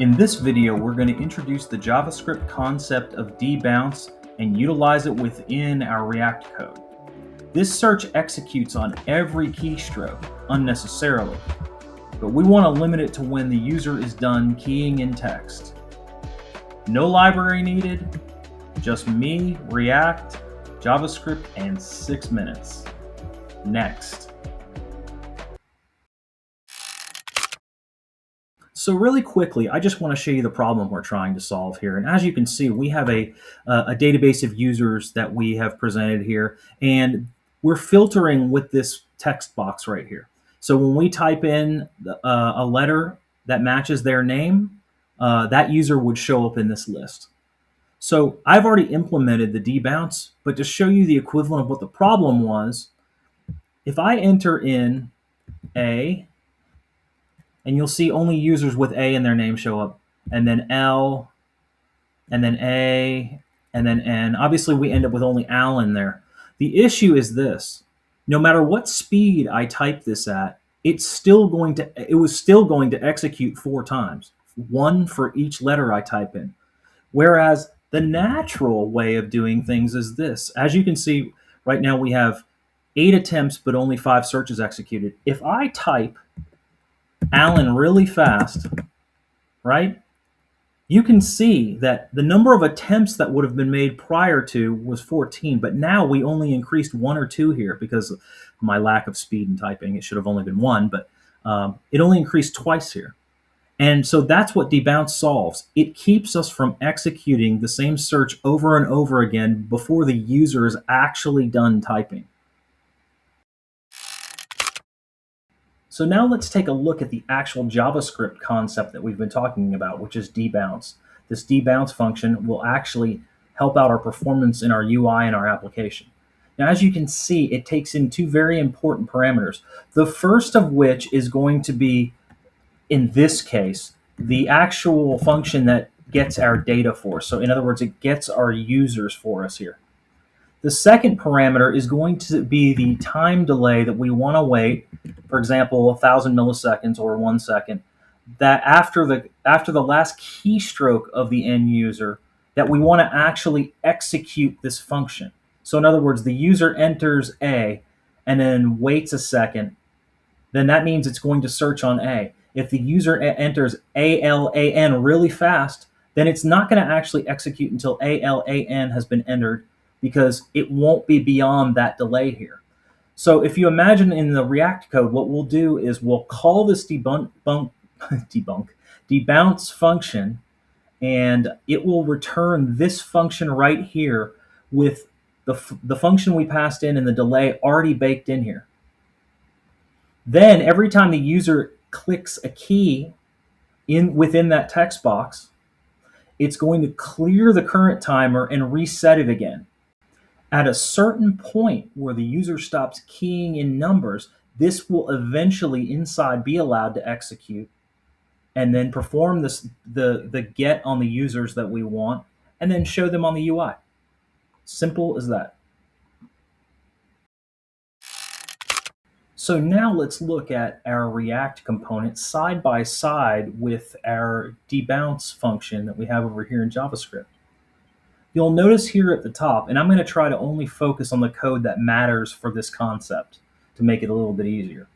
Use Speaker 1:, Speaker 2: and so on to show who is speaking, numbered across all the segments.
Speaker 1: In this video, we're going to introduce the JavaScript concept of debounce and utilize it within our React code. This search executes on every keystroke unnecessarily, but we want to limit it to when the user is done keying in text. No library needed, just me, React, JavaScript, and 6 minutes. Next. So really quickly, I just want to show you the problem we're trying to solve here. And as you can see, we have a database of users that we have presented here, and we're filtering with this text box right here. So when we type in a letter that matches their name, that user would show up in this list. So I've already implemented the debounce, but to show you the equivalent of what the problem was, if I enter in A, and you'll see only users with A in their name show up, and then L, and then A, and then N. Obviously, we end up with only Alan there. The issue is this: no matter what speed I type this at, it was still going to execute 4 times, 1 for each letter I type in. Whereas the natural way of doing things is this. As you can see, right now we have 8 attempts, but only 5 searches executed. If I type Alan really fast, right? You can see that the number of attempts that would have been made prior to was 14, but now we only increased 1 or 2 here because of my lack of speed in typing. It should have only been 1, but it only increased twice here. And so that's what debounce solves. It keeps us from executing the same search over and over again before the user is actually done typing. So now let's take a look at the actual JavaScript concept that we've been talking about, which is debounce. This debounce function will actually help out our performance in our UI and our application. Now, as you can see, it takes in 2 very important parameters. The first of which is going to be, in this case, the actual function that gets our data for us. So in other words, it gets our users for us here. The second parameter is going to be the time delay that we want to wait, for example, 1,000 milliseconds or 1 second, that after the last keystroke of the end user, that we want to actually execute this function. So in other words, the user enters A and then waits a second, then that means it's going to search on A. If the user enters ALAN really fast, then it's not going to actually execute until ALAN has been entered, because it won't be beyond that delay here. So if you imagine in the React code, what we'll do is we'll call this debounce function, and it will return this function right here with the function we passed in and the delay already baked in here. Then every time the user clicks a key within that text box, it's going to clear the current timer and reset it again. At a certain point where the user stops keying in numbers, this will eventually inside be allowed to execute and then perform the get on the users that we want and then show them on the UI. Simple as that. So now let's look at our React component side by side with our debounce function that we have over here in JavaScript. You'll notice here at the top, and I'm going to try to only focus on the code that matters for this concept to make it a little bit easier.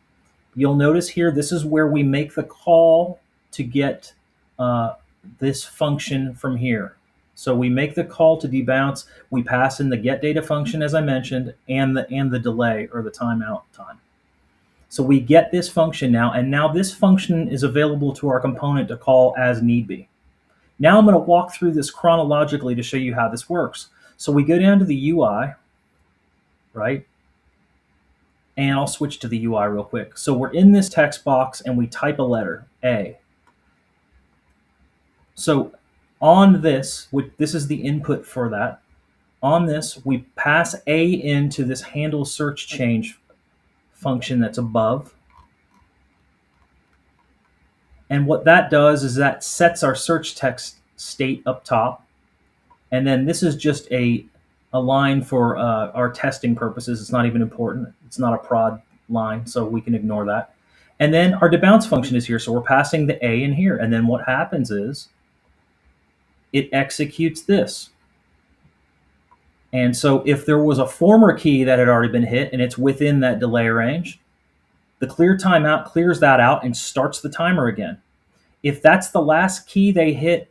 Speaker 1: You'll notice here, this is where we make the call to get this function from here. So we make the call to debounce, we pass in the getData function, as I mentioned, and the delay or the timeout time. So we get this function now, and now this function is available to our component to call as need be. Now I'm going to walk through this chronologically to show you how this works. So we go down to the UI, right? And I'll switch to the UI real quick. So we're in this text box and we type a letter, A. So on this, this is the input for that. On this, we pass A into this handle search change function that's above. And what that does is that sets our search text state up top. And then this is just a line for our testing purposes. It's not even important. It's not a prod line, so we can ignore that. And then our debounce function is here. So we're passing the A in here. And then what happens is it executes this. And so if there was a former key that had already been hit and it's within that delay range, the clear timeout clears that out and starts the timer again. If that's the last key they hit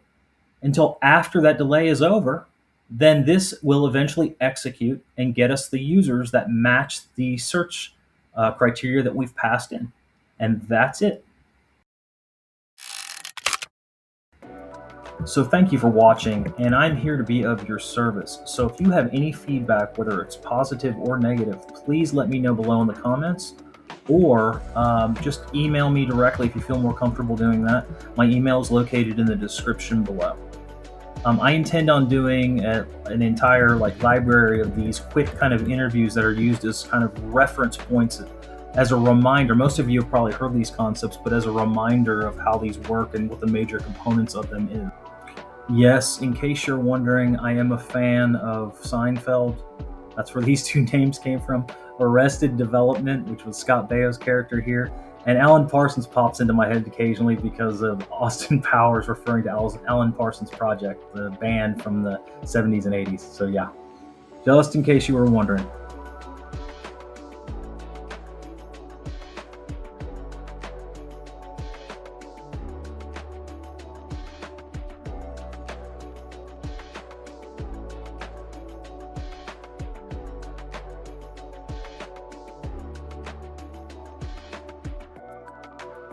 Speaker 1: until after that delay is over, then this will eventually execute and get us the users that match the search criteria that we've passed in. And that's it. So thank you for watching, and I'm here to be of your service. So if you have any feedback, whether it's positive or negative, please let me know below in the comments, or just email me directly if you feel more comfortable doing that. My email is located in the description below. I intend on doing an entire library of these quick kind of interviews that are used as kind of reference points, as a reminder. Most of you have probably heard these concepts, but as a reminder of how these work and what the major components of them is. Yes, in case you're wondering, I am a fan of Seinfeld. That's where these two names came from. Arrested Development, which was Scott Baio's character here, and Alan Parsons pops into my head occasionally because of Austin Powers referring to Alan Parsons Project, the band from the 70s and 80s. So yeah, just in case you were wondering.